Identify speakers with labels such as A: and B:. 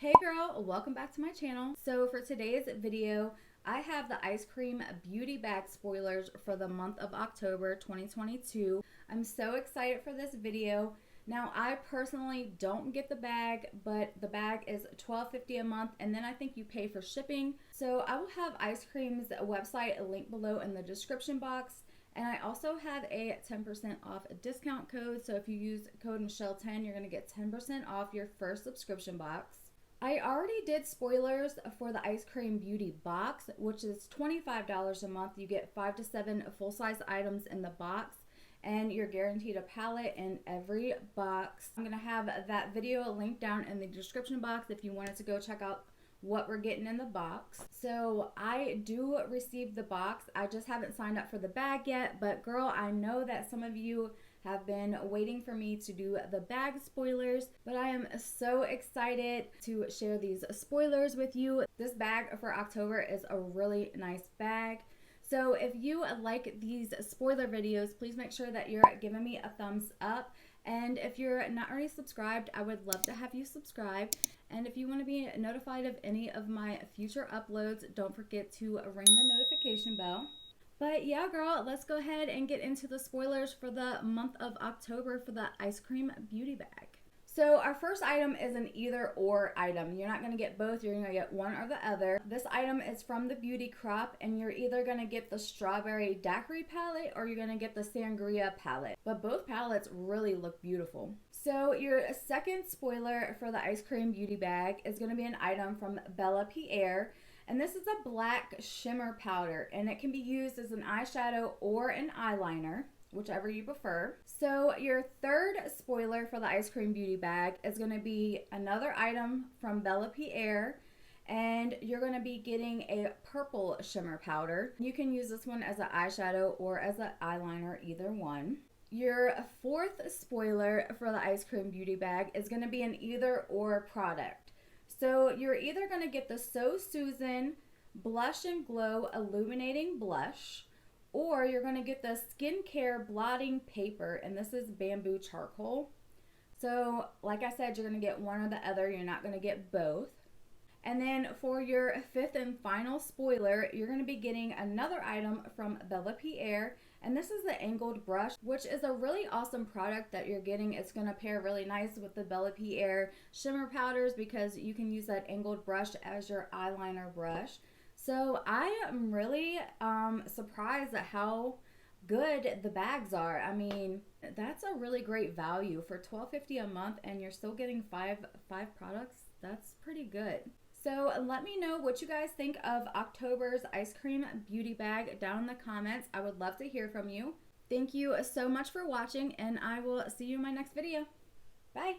A: Hey girl, welcome back to my channel. So for today's video, I have the Ice Cream Beauty Bag Spoilers for the month of October 2022. I'm so excited for this video. Now I personally don't get the bag, but the bag is $12.50 a month, and then I think you pay for shipping. So I will have Ice Cream's website linked below in the description box. And I also have a 10% off discount code. So if you use code Michelle10, you're going to get 10% off your first subscription box. I already did spoilers for the Ice Cream Beauty Box, which is $25 a month. You get 5 to 7 full-size items in the box, and you're guaranteed a palette in every box. I'm going to have that video linked down in the description box if you wanted to go check out what we're getting in the box. So I do receive the box. I just haven't signed up for the bag yet, but girl, I know that some of you have been waiting for me to do the bag spoilers, but I am so excited to share these spoilers with you. This bag for October is a really nice bag. So if you like these spoiler videos, please make sure that you're giving me a thumbs up. And if you're not already subscribed, I would love to have you subscribe. And if you want to be notified of any of my future uploads, don't forget to ring the notification bell. But yeah, girl, let's go ahead and get into the spoilers for the month of October for the Ice Cream Beauty Bag. So our first item is an either or item. You're not going to get both, you're going to get one or the other. This item is from the Beauty Crop, and you're either going to get the Strawberry Daiquiri palette or you're going to get the Sangria palette. But both palettes really look beautiful. So your second spoiler for the Ice Cream Beauty Bag is going to be an item from Bella Pierre. And this is a black shimmer powder, and it can be used as an eyeshadow or an eyeliner, whichever you prefer. So your third spoiler for the Ice Cream Beauty Bag is going to be another item from Bella Pierre, and you're going to be getting a purple shimmer powder. You can use this one as an eyeshadow or as an eyeliner, either one. Your fourth spoiler for the Ice Cream Beauty Bag is going to be an either or product. So you're either going to get the So Susan Blush and Glow Illuminating Blush, or you're going to get the Skincare Blotting Paper, and this is bamboo charcoal. So like I said, you're going to get one or the other. You're not going to get both. And then for your fifth and final spoiler, you're going to be getting another item from Bella Pierre, and this is the angled brush, which is a really awesome product that you're getting. It's going to pair really nice with the Bella Pierre shimmer powders because you can use that angled brush as your eyeliner brush. So I am really surprised at how good the bags are. I mean, that's a really great value for $12.50 a month, and you're still getting five products. That's pretty good. So let me know what you guys think of October's Ice Cream Beauty Bag down in the comments. I would love to hear from you. Thank you so much for watching, and I will see you in my next video. Bye.